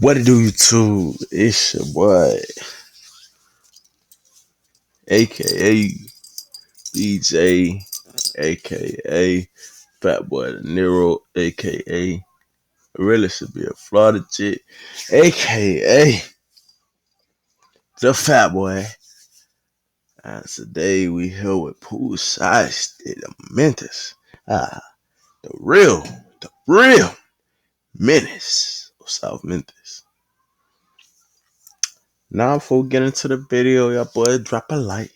What it do, YouTube? It's your boy, aka BJ, aka Fatboy the Nero, aka really should be a Florida chick, aka the Fatboy. And today we here with Pooh, Sheisty, the Memphis, the real Menace of South Memphis. Now, before we get into the video, y'all boy, drop a like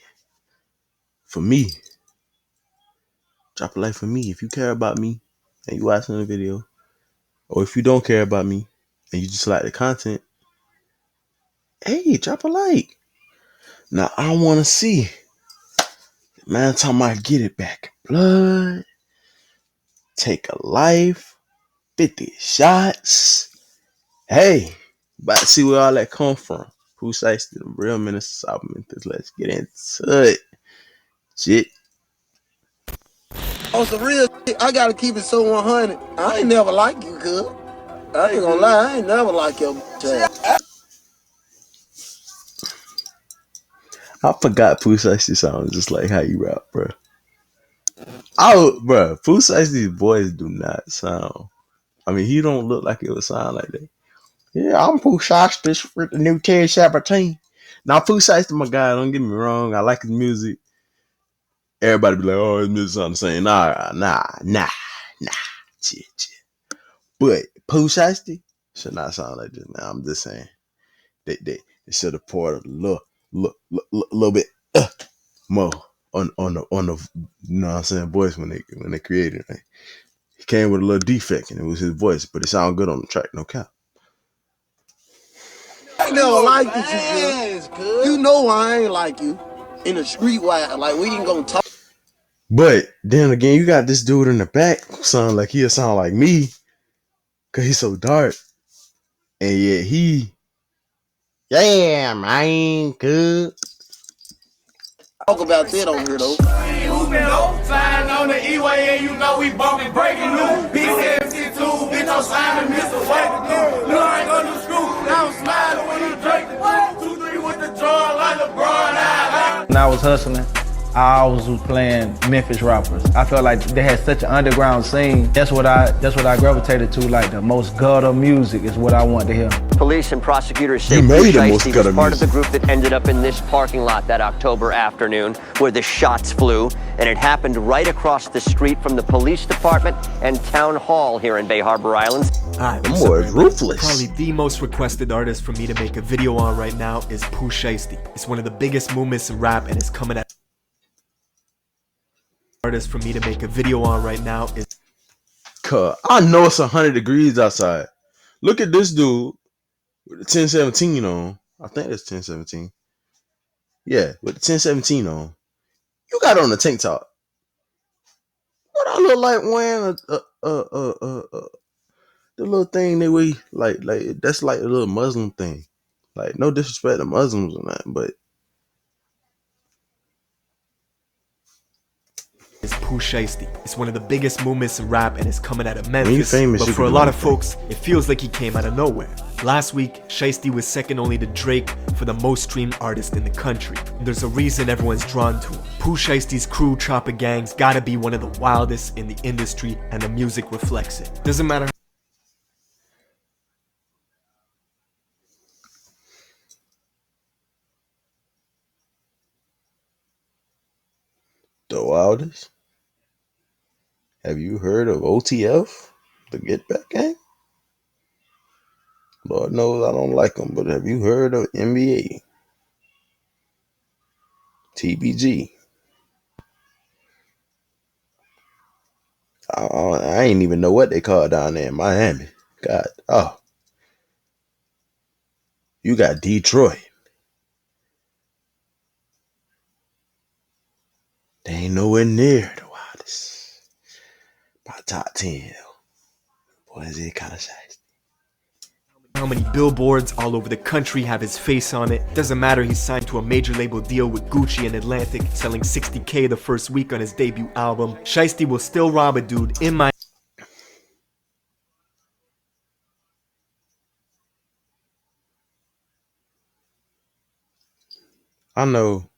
for me. Drop a like for me if you care about me and you watching the video, or if you don't care about me and you just like the content. Hey, drop a like. Now I want to see, man, time I get it back in blood, take a life, 50 shots. Hey, about to see where all that come from. Pooh Sheisty, the real Menace of South Memphis. Let's get into it. Shit. On some real shit, I gotta keep it so 100. I ain't never like you, cuz. I ain't gonna lie, I ain't never like your bitch. I forgot Pooh Sheisty sounds just like how you rap, bro. Oh, bro, Pooh Sheisty's voice do not sound. I mean, he don't look like it would sound like that. Yeah, I'm Pooh Sheisty with the new 1017. Now, Pooh Sheisty, my guy, don't get me wrong. I like his music. Everybody be like, oh, his music sound the same. Nah. Chill. But Pooh Sheisty should not sound like this. Now, I'm just saying. They should have poured a little bit more on the you know what I'm saying, voice when they created it. He came with a little defect and it was his voice, but it sounded good on the track, no cap. I never liked you, cuz. You know I ain't like you. In the street wise, like we ain't gonna talk. But then again, you got this dude in the back sound like he'll sound like me, cause he's so dark. And yet yeah, man, good. Talk about that on here though. Flying on the E-way and you know we bumping breaking news. B72, bitch, I'm sliding, Mr. Wake. No, I ain't gonna do screw. Now I'm smiling when you drink the 2-3 with the draw like LeBron. When I was hustling, I always was playing Memphis rappers. I felt like they had such an underground scene. That's what I gravitated to. Like the most gutter music is what I want to hear. Police and prosecutors say Pooh Sheisty was part of the group that ended up in this parking lot that October afternoon where the shots flew, and it happened right across the street from the police department and town hall here in Bay Harbor Islands. More ruthless. Probably the most requested artist for me to make a video on right now is Pooh Sheisty. It's one of the biggest movements in rap and it's coming at artist for me to make a video on right now is I know it's 100 degrees outside. Look at this dude with the 1017 on. I think it's 1017. Yeah, with the 1017 on. You got on a tank top. What I look like wearing the little thing they wear, like that's like a little Muslim thing. Like, no disrespect to Muslims or nothing, but is Pooh Sheisty. It's one of the biggest movements in rap and it's coming out of Memphis, famous, but for a lot of folks, it feels like he came out of nowhere. Last week, Sheisty was second only to Drake for the most streamed artist in the country. There's a reason everyone's drawn to him. Pooh Sheisty's crew, Chopper Gang's gotta be one of the wildest in the industry, and the music reflects it. Doesn't matter. the wildest. Have you heard of OTF, the Get Back Gang? Lord knows I don't like them, but have you heard of NBA, TBG? I ain't even know what they call down there in Miami. God, oh, you got Detroit. They ain't nowhere near the wildest. About top 10. Boy, is it kind of shy. How many billboards all over the country have his face on it. Doesn't matter, he's signed to a major label deal with Gucci and Atlantic, selling $60K the first week on his debut album. Sheisty will still rob a dude in my I know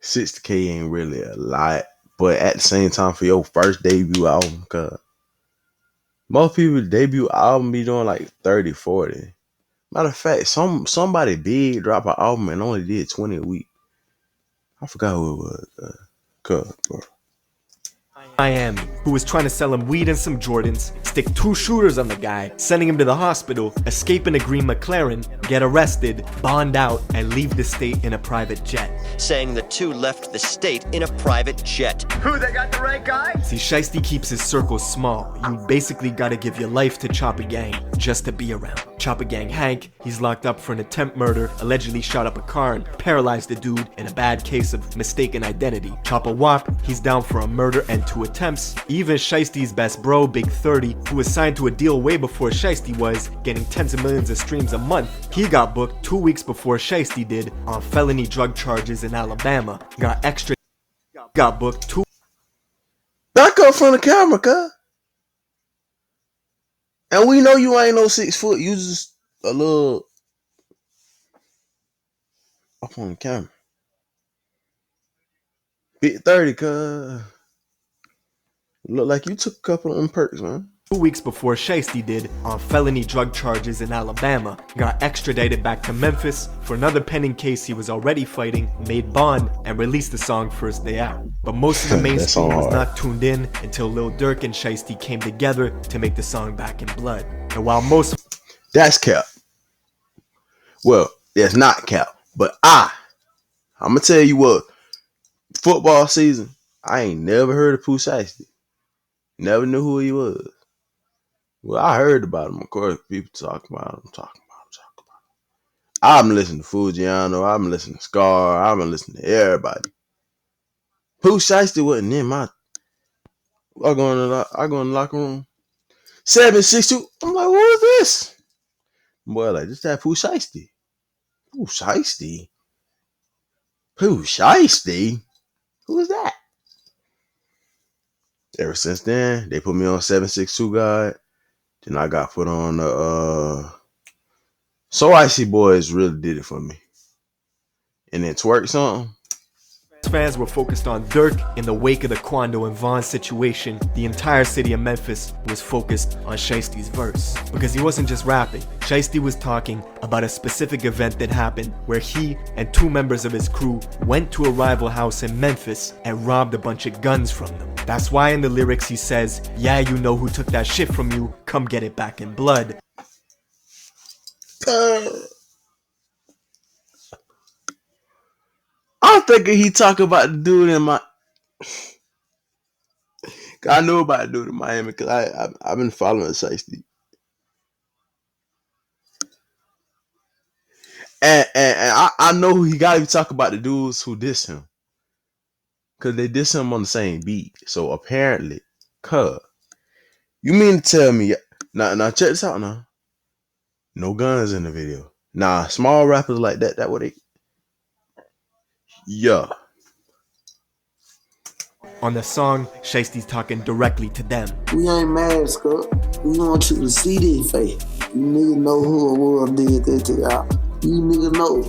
60K ain't really a lot, but at the same time, for your first debut album, cause most people debut album be doing like 30, 40. Matter of fact, somebody big drop an album and only did 20 a week. I forgot who it was. Bro. Miami, who was trying to sell him weed and some Jordans, stick 2 shooters on the guy, sending him to the hospital, escape in a green McLaren, get arrested, bond out, and leave the state in a private jet. Saying the two left the state in a private jet. Who, they got the right guy? See, Sheisty keeps his circle small. You basically gotta give your life to Chopper Gang just to be around. Chopper Gang Hank, he's locked up for an attempt murder, allegedly shot up a car and paralyzed a dude in a bad case of mistaken identity. Chopper Wop, he's down for a murder and 2 attempts. Even Sheisty's best bro, Big 30, who was signed to a deal way before Sheisty was, getting tens of millions of streams a month, he got booked 2 weeks before Sheisty did on felony drug charges in Alabama. Got booked 2. Back up from the camera, cuz. And we know you ain't no 6 foot. You just a little up on the camera. Big 30, cuz. Look like you took a couple of them perks, man. 2 weeks before Sheisty did on felony drug charges in Alabama, got extradited back to Memphis for another pending case he was already fighting, made bond, and released the song first day out. But most of the mainstream was not tuned in until Lil Durk and Sheisty came together to make the song Back in Blood. And while most... That's cap. Well, that's not cap. But I'm going to tell you what. Football season, I ain't never heard of Pooh Sheisty. Never knew who he was. Well, I heard about him, of course. People talking about him, talking about him. I've been listening to Fujiano. I've been listening to Scar. I've been listening to everybody. Pooh Sheisty wasn't in my... I go in the locker room. 762. I'm like, what is this? Boy, like, this that Pooh Sheisty. Pooh Sheisty? Pooh Sheisty? Who is that? Ever since then, they put me on 762 God. Then I got put on the So Icy Boys really did it for me. And then Twerk something. Fans were focused on Durk in the wake of the Quando and Vaughn situation. The entire city of Memphis was focused on Sheisty's verse. Because he wasn't just rapping. Sheisty was talking about a specific event that happened where he and 2 members of his crew went to a rival house in Memphis and robbed a bunch of guns from them. That's why in the lyrics he says, "Yeah, you know who took that shit from you, come get it back in blood." I'm thinking he talk about the dude in my... I know about the dude in Miami because I've been following Sheisty. And I know he got to be talking about the dudes who diss him. Because they diss him on the same beat. So apparently, you mean to tell me... Now check this out now. No guns in the video. Nah, small rappers like that what they... Yeah. On the song, Sheisty's talking directly to them. We ain't mad, Scott. We want you to see this face. You niggas know who it was did that to y'all. You niggas know.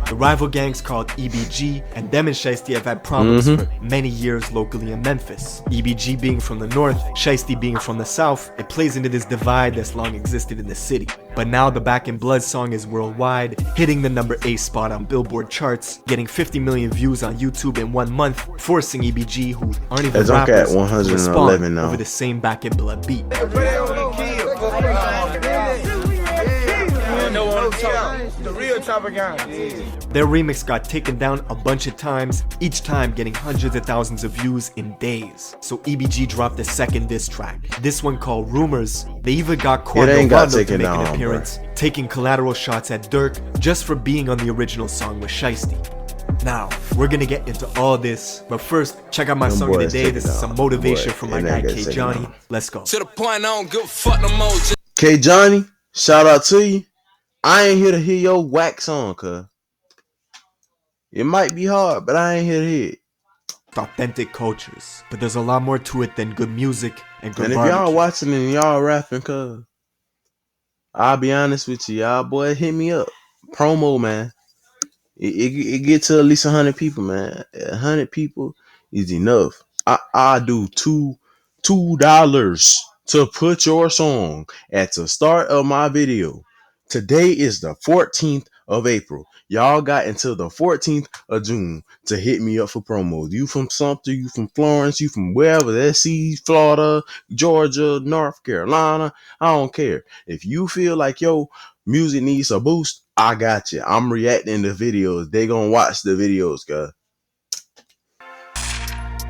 The rival gangs called EBG, and them and Sheisty have had problems for many years locally in Memphis. EBG being from the north, Sheisty being from the south, it plays into this divide that's long existed in the city. But now the Back in Blood song is worldwide, hitting the number 8 spot on Billboard charts, getting 50 million views on YouTube in 1 month, forcing EBG, who aren't even rappers, to respond over the same Back in Blood beat. The real Chopper Gang. Their remix got taken down a bunch of times, each time getting hundreds of thousands of views in days. So EBG dropped a second diss track. This one called Rumors. They even got Quando to make an appearance, taking collateral shots at Durk just for being on the original song with Sheisty. Now, we're gonna get into all this, but first, check out my song of the day. This is some motivation from my guy K Johnny. Let's go. To the point, I don't give a fuck no more. K Johnny, shout out to you. I ain't here to hear your whack song, cuz. It might be hard, but I ain't here to hear it. Authentic cultures, but there's a lot more to it than good music and good And if barbecue. y'all watching and y'all rapping, cuz, I'll be honest with you, y'all boy, hit me up. promo, man. It get to at least 100 people, man. 100 people is enough. I do $2 to put your song at the start of my video. Today is the 14th of April. Y'all got until the 14th of June to hit me up for promos. You from Sumter, you from Florence, you from wherever, SC, Florida, Georgia, North Carolina. I don't care. If you feel like, yo, music needs a boost, I got you. I'm reacting to videos. They gonna watch the videos, guys.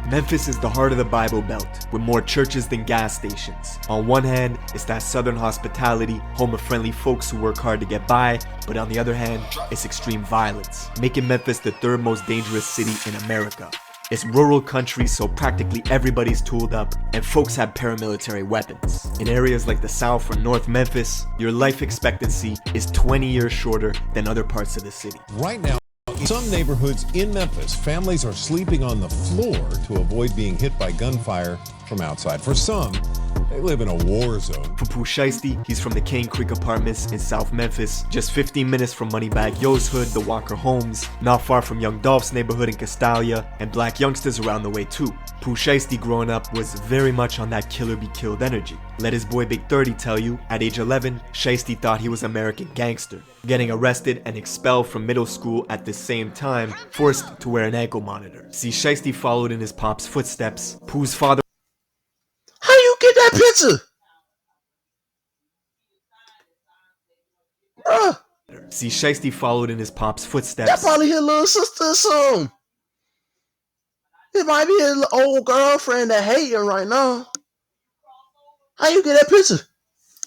Memphis is the heart of the Bible Belt, with more churches than gas stations. On one hand, it's that southern hospitality, home of friendly folks who work hard to get by, but on the other hand, it's extreme violence, making Memphis the third most dangerous city in America. It's rural country, so practically everybody's tooled up, and folks have paramilitary weapons. In areas like the South or North Memphis, your life expectancy is 20 years shorter than other parts of the city. Right now, in some neighborhoods in Memphis, families are sleeping on the floor to avoid being hit by gunfire from outside. For some, they live in a war zone. For Pooh Sheisty, he's from the Cane Creek Apartments in South Memphis, just 15 minutes from Moneybag Yo's hood, the Walker Homes, not far from Young Dolph's neighborhood in Castalia, and black youngsters around the way too. Pooh Sheisty growing up was very much on that killer be killed energy. Let his boy Big 30 tell you, at age 11, Sheisty thought he was American gangster, getting arrested and expelled from middle school at the same time, forced to wear an ankle monitor. See, Sheisty followed in his pop's footsteps. Pooh's father. How you get that picture? Bruh. See, Sheisty followed in his pop's footsteps. That probably his little sister or something. It might be his old girlfriend that hating right now. How you get that picture?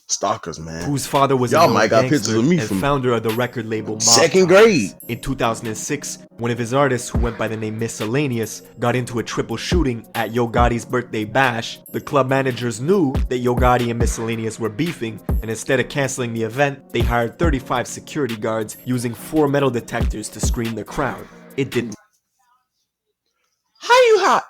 Stalkers, man. Pooh's father was y'all a might got pictures of me and from founder of the record label Mob second Times. grade. In 2006, one of his artists, who went by the name Miscellaneous, got into a triple shooting at Yo Gotti's birthday bash. The club managers knew that Yo Gotti and Miscellaneous were beefing, and instead of canceling the event, they hired 35 security guards using 4 metal detectors to screen the crowd. It didn't. How you hot?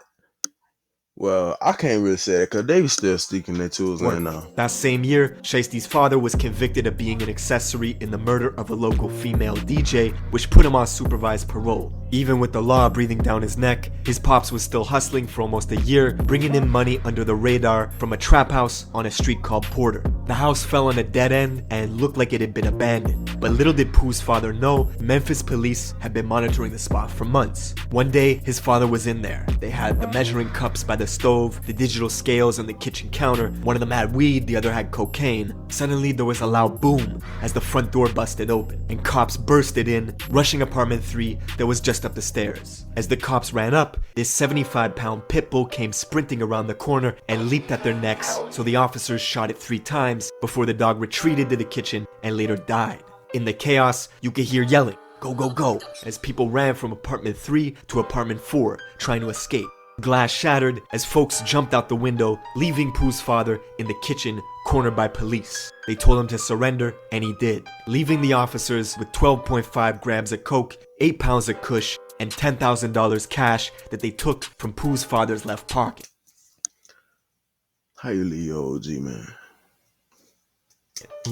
Well, I can't really say that because they was still sticking their tools in now. That same year, Sheisty's father was convicted of being an accessory in the murder of a local female DJ, which put him on supervised parole. Even with the law breathing down his neck, his pops was still hustling for almost a year, bringing in money under the radar from a trap house on a street called Porter. The house fell on a dead end and looked like it had been abandoned. But little did Pooh's father know, Memphis police had been monitoring the spot for months. One day, his father was in there. They had the measuring cups by the stove, the digital scales on the kitchen counter. One of them had weed, the other had cocaine. Suddenly, there was a loud boom as the front door busted open, and cops bursted in, rushing apartment 3 that was just up the stairs. As the cops ran up, this 75-pound pit bull came sprinting around the corner and leaped at their necks, so the officers shot it 3 times before the dog retreated to the kitchen and later died. In the chaos, you could hear yelling, "Go, go, go," as people ran from apartment 3 to apartment 4, trying to escape. Glass shattered as folks jumped out the window, leaving Pooh's father in the kitchen, cornered by police. They told him to surrender, and he did, leaving the officers with 12.5 grams of coke, 8 pounds of kush, and $10,000 cash that they took from Pooh's father's left pocket. How you leave your OG, man?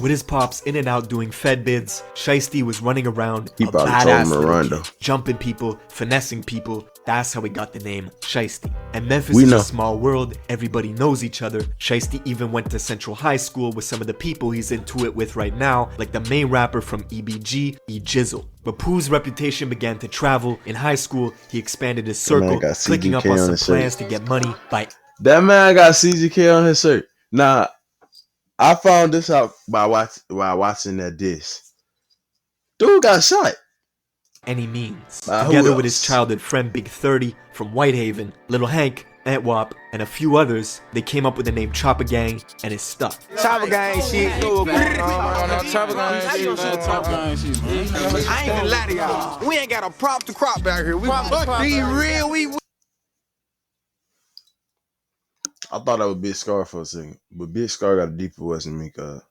With his pops in and out doing Fed bids, Sheisty was running around He a probably badass told him to little run, kid, though. jumping people, finessing people. That's how he got the name Sheisty. And Memphis We is know. a small world, everybody knows each other. Sheisty even went to Central High School with some of the people he's into it with right now, like the main rapper from EBG, E Jizzle. But Pooh's reputation began to travel. In high school, he expanded his circle, got clicking up CGK on on some his shirt. plans to get money by That man got CGK on his shirt. Nah, I found this out by watching that disc. Dude got shot. any means. Who Together with his else? childhood friend Big 30 from Whitehaven, Little Hank, Antwop, and a few others, they came up with the name Chopper Gang, and it stuck. Chopper gang shit. Chopper gang shit, man. Chopper gang shit, man. I ain't gonna lie to y'all. We ain't got a prop to crop back here. We be real. I thought that was Big Scar for a second, but Big Scar got a deeper voice than me, cuz.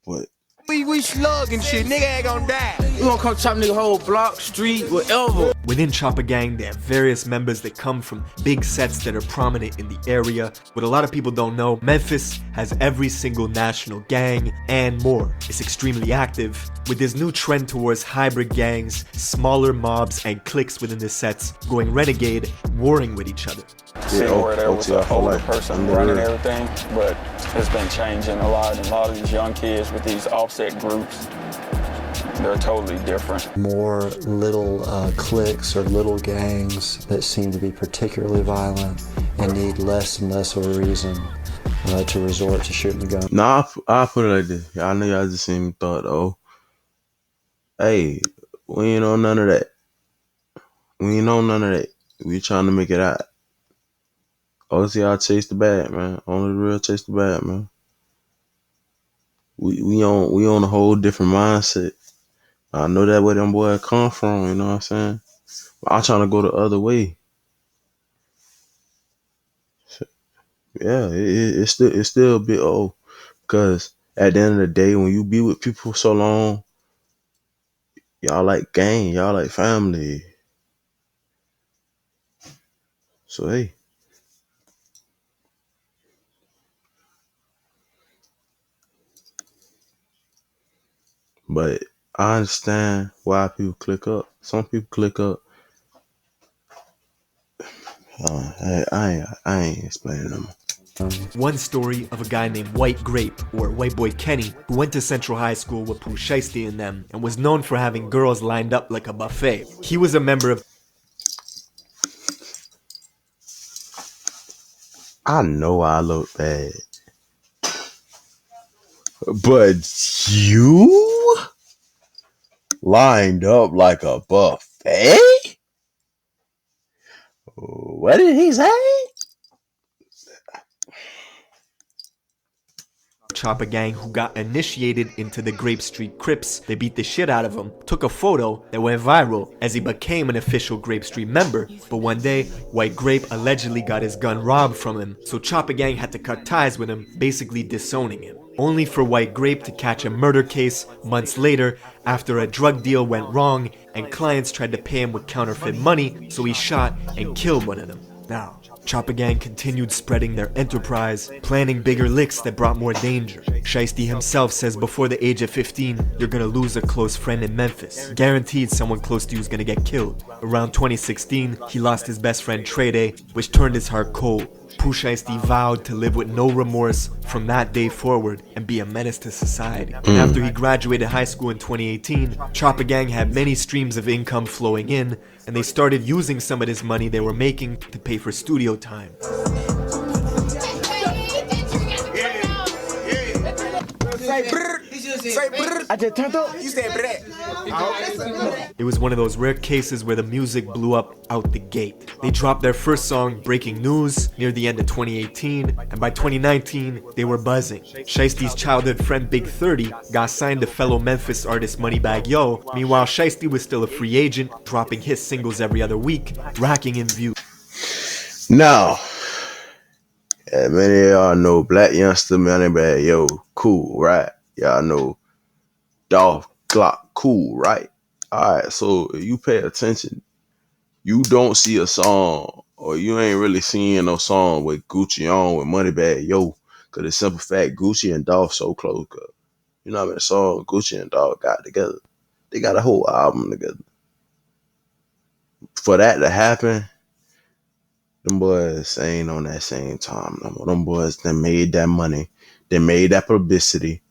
But We slug and shit, nigga ain't gonna die. We gonna come chop nigga whole block, street, whatever. Within Chopper Gang, they have various members that come from big sets that are prominent in the area. What a lot of people don't know, Memphis has every single national gang and more. It's extremely active, with this new trend towards hybrid gangs, smaller mobs and cliques within the sets going renegade, warring with each other. See where there was an older person running everything, but it's been changing a lot, and a lot of these young kids with these offset groups, they're totally different. More little cliques or little gangs that seem to be particularly violent and need less and less of a reason to resort to shooting the gun. Nah, I'll put it like this. I know y'all just seen me thought, oh, hey, we ain't on none of that. We ain't on none of that. We trying to make it out. Obviously, y'all chase the bad, man. Only the real chase the bad, man. We on a whole different mindset. I know that where them boys come from, you know what I'm saying? But I'm trying to go the other way. Yeah, it's still a bit old. Because at the end of the day, when you be with people for so long, y'all like gang, y'all like family. So hey. But I understand why people click up. Some people click up. I ain't explaining them. One story of a guy named White Grape, or White Boy Kenny, who went to Central High School with Pooh, Sheisty and them, and was known for having girls lined up like a buffet. He was a member of... I know I look bad. But you lined up like a buffet? What did he say? Chopper Gang who got initiated into the Grape Street Crips. They beat the shit out of him, took a photo that went viral as he became an official Grape Street member. But one day, White Grape allegedly got his gun robbed from him, so Chopper Gang had to cut ties with him, basically disowning him. Only for White Grape to catch a murder case months later after a drug deal went wrong and clients tried to pay him with counterfeit money, so he shot and killed one of them. Now, Chopper Gang continued spreading their enterprise, planning bigger licks that brought more danger. Sheisty himself says before the age of 15, you're gonna lose a close friend in Memphis. Guaranteed someone close to you is gonna get killed. Around 2016, he lost his best friend Trey, which turned his heart cold. Pooh Sheisty vowed to live with no remorse from that day forward and be a menace to society. And after he graduated high school in 2018, Chopper Gang had many streams of income flowing in, and they started using some of this money they were making to pay for studio time. I just turned up. You said brrr. It was one of those rare cases where the music blew up out the gate. They dropped their first song, Breaking News, near the end of 2018, and by 2019, they were buzzing. Sheisty's childhood friend Big 30 got signed to fellow Memphis artist Moneybagg Yo. Meanwhile, Sheisty was still a free agent, dropping hit singles every other week, racking in views. Now, many of y'all know Black Youngster, Moneybagg Yo, cool, right? Y'all know Dolph Glock, cool, right? Alright, so if you pay attention, you don't see a song, or you ain't really seeing no song with Gucci on with Moneybagg Yo, cause the simple fact Gucci and Dolph so close, cause you know how many songs Gucci and Dolph got together. They got a whole album together. For that to happen, them boys ain't on that same time no more. Them boys, they made that money. They made that publicity.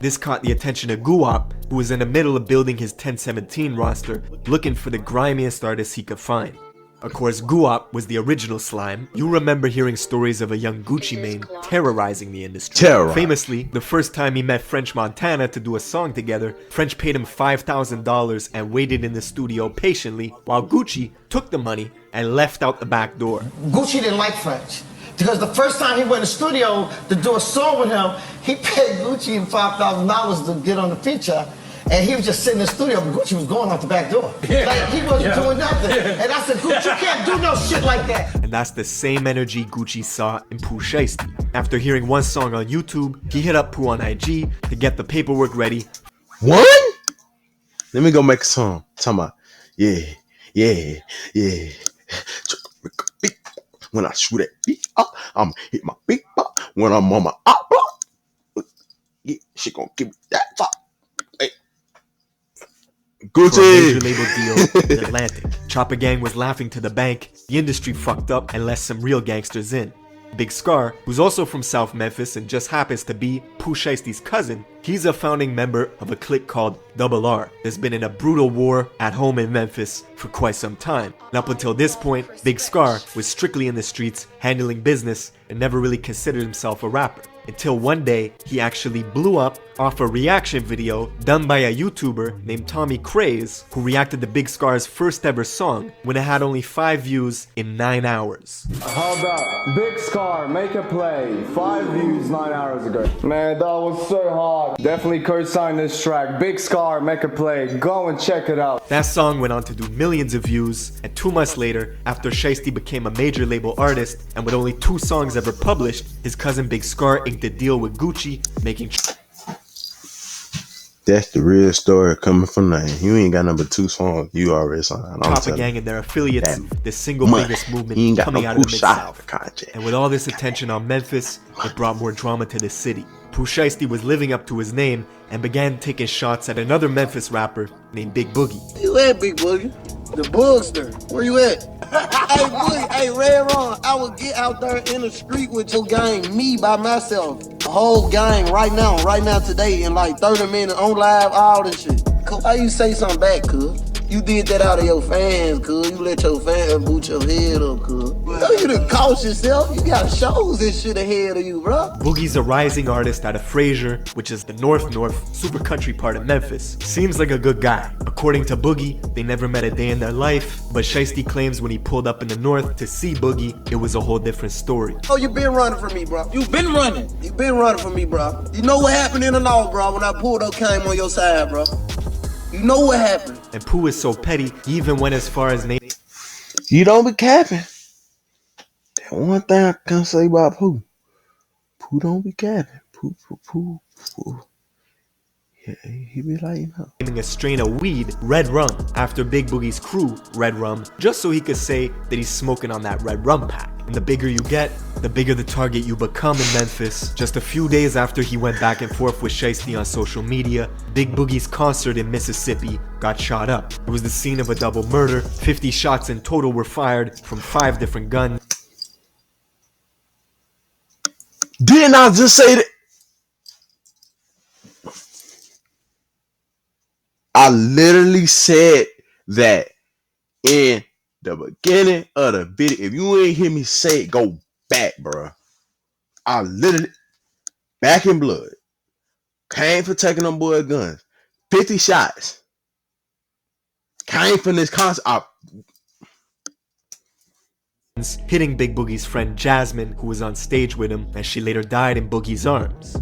This caught the attention of Guap, who was in the middle of building his 1017 roster, looking for the grimiest artists he could find. Of course, Guap was the original slime. You remember hearing stories of a young Gucci Mane terrorizing the industry. Famously, the first time he met French Montana to do a song together, French paid him $5,000 and waited in the studio patiently while Gucci took the money and left out the back door. Gucci didn't like French. Because the first time he went in the studio to do a song with him, he paid Gucci $5,000 to get on the feature. And he was just sitting in the studio, but Gucci was going out the back door. Like, he wasn't doing nothing. And I said, Gucci, you can't do no shit like that. And that's the same energy Gucci saw in Pooh Sheisty. After hearing one song on YouTube, he hit up Pooh on IG to get the paperwork ready. One? Let me go make a song. Talking about, yeah. When I shoot that beat up, I'ma hit my beat up. When I'm on my up block, yeah, she gonna give me that top. Hey. Gucci. For a major label deal in Atlantic. Chopper Gang was laughing to the bank. The industry fucked up and let some real gangsters in. Big Scar, who's also from South Memphis and just happens to be Pooh Sheisty's cousin, he's a founding member of a clique called Double R that's been in a brutal war at home in Memphis for quite some time. And up until this point, Big Scar was strictly in the streets, handling business, and never really considered himself a rapper. Until one day, he actually blew up off a reaction video done by a YouTuber named Tommy Craze, who reacted to Big Scar's first ever song when it had only 5 views in 9 hours. Hold up, Big Scar, make a play, 5 views 9 hours ago. Man, that was so hard. Definitely co-sign this track. Big Scar, make a play, go and check it out. That song went on to do millions of views, and 2 months later, after Sheisty became a major label artist, and with only 2 songs ever published, his cousin Big Scar inked a deal with Gucci, making... That's the real story coming from nothing. You ain't got number 2 songs, you already signed. Chopper Gang and their affiliates, the single biggest movement coming out of the Mid-South. And with all this attention on Memphis, it brought more drama to the city. Pooh Sheisty was living up to his name and began taking shots at another Memphis rapper named Big Boogie. Where you at, Big Boogie? The Boogster. Where you at? Hey, Boogie, hey, Red Ron, I would get out there in the street with your gang, me by myself. The whole gang right now, today, in like 30 minutes, on live, all this shit. Why you say something back, cuz? You did that out of your fans, cuz. You let your fans boot your head up, cuz. You done cost yourself. You got shows and shit ahead of you, bro. Boogie's a rising artist out of Fraser, which is the north super country part of Memphis. Seems like a good guy. According to Boogie, they never met a day in their life, but Sheisty claims when he pulled up in the north to see Boogie, it was a whole different story. Oh, you been running from me, bro. You been running. You been running from me, bro. You know what happened in the north, bro, when I pulled up, came on your side, bro. You know what happened. And Pooh is so petty, he even went as far as naming... You don't be capping. That one thing I can say about Pooh. Pooh don't be capping. Pooh. Yeah, he be like, you know. Naming a strain of weed, Red Rum, after Big Boogie's crew, Red Rum, just so he could say that he's smoking on that Red Rum pack. And the bigger you get, the bigger the target you become in Memphis. Just a few days after he went back and forth with Sheisty on social media, Big Boogie's concert in Mississippi got shot up. It was the scene of a double murder. 50 shots in total were fired from 5 different guns. Didn't I just say that? I literally said that in the beginning of the video. If you ain't hear me say it, go back, bro. I literally, back in blood, came for taking them boy guns. 50 shots. Came from this concert. Hitting Big Boogie's friend Jasmine, who was on stage with him, and she later died in Boogie's arms.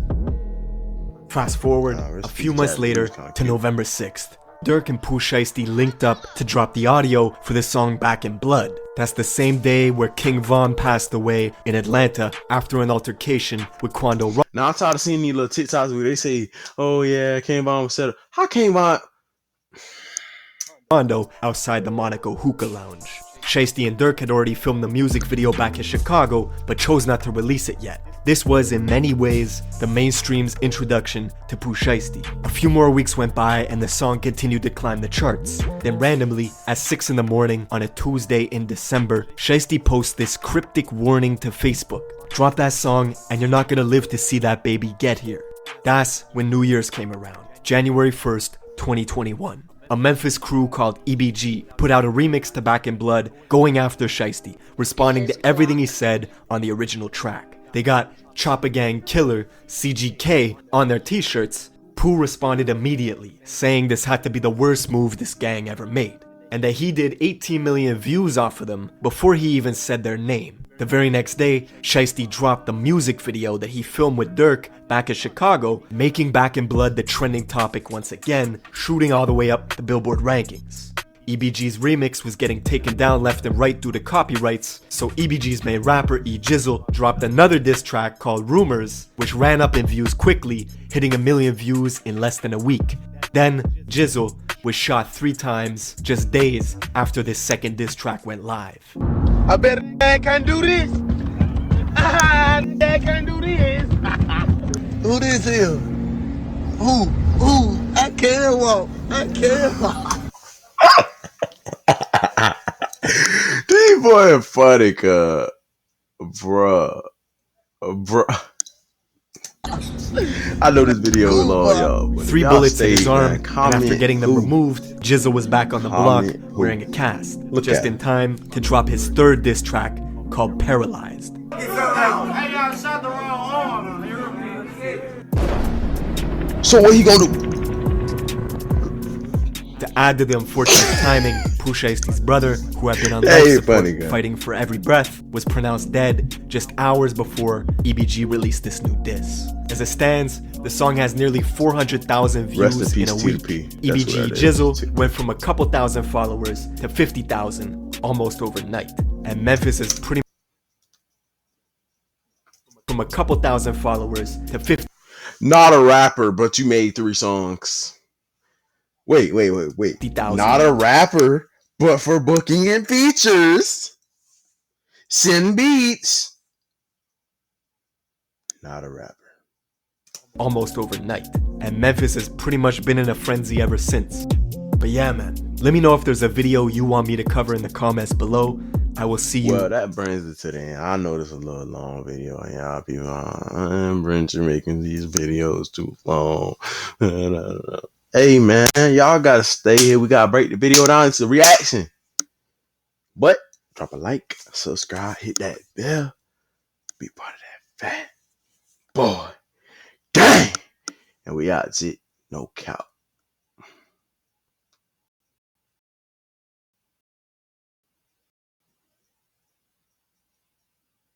Fast forward a few months later to November 6th. Durk and Pooh Sheisty linked up to drop the audio for the song Back in Blood. That's the same day where King Von passed away in Atlanta after an altercation with Quando. Now I'm tired of seeing these little TikToks where they say, oh yeah, King Von was set up. How King Von? Quando outside the Monaco Hookah Lounge. Sheisty and Durk had already filmed the music video back in Chicago, but chose not to release it yet. This was, in many ways, the mainstream's introduction to Pooh Sheisty. A few more weeks went by and the song continued to climb the charts. Then randomly, at 6 in the morning on a Tuesday in December, Sheisty posts this cryptic warning to Facebook. Drop that song and you're not gonna live to see that baby get here. That's when New Year's came around, January 1st, 2021. A Memphis crew called EBG put out a remix to Back in Blood, going after Sheisty, responding to everything he said on the original track. They got Chopper Gang Killer, CGK, on their t-shirts. Pooh responded immediately, saying this had to be the worst move this gang ever made, and that he did 18 million views off of them before he even said their name. The very next day, Sheisty dropped the music video that he filmed with Dirk back in Chicago, making Back in Blood the trending topic once again, shooting all the way up the Billboard rankings. EBG's remix was getting taken down left and right due to copyrights, so EBG's main rapper E Jizzle dropped another diss track called Rumors, which ran up in views quickly, hitting 1 million views in less than a week. Then, Jizzle was shot 3 times just days after this second diss track went live. I bet I can do this. I can do this. Who this is? Who? I can't walk. I can't walk. These boy funny, bruh. I know this video is long, y'all. But 3 y'all bullets in his stay, arm, man. and Comment after getting them who. removed, Jizzle was back on the block Comment who. wearing a cast, Look just at in him. time to drop his third diss track called Paralyzed. Hey, y'all shot the wrong arm. So what he gonna do? To add to the unfortunate timing, Pooh Sheisty's brother, who had been on Hey, life support funny guy. fighting for every breath, was pronounced dead just hours before EBG released this new diss. As it stands, the song has nearly 400,000 Rest in views peace, in a week. T2P. That's EBG what that is. Jizzle went from a couple thousand followers to 50,000 almost overnight. And Memphis is pretty from a couple thousand followers to 50. Not a rapper, but you made 3 songs. Wait. 50,000. Not a rapper, but for booking and features. Send beats. Not a rapper. Almost overnight, and Memphis has pretty much been in a frenzy ever since. But yeah, man, let me know if there's a video you want me to cover in the comments below. I will see you. Well, that brings it to the end. I know this is a little long video, and y'all people, I'm making these videos too long. Hey, man, y'all gotta stay here. We gotta break the video down into reaction. But drop a like, subscribe, hit that bell, be part of that fat boy gang. And we out, it. No cap.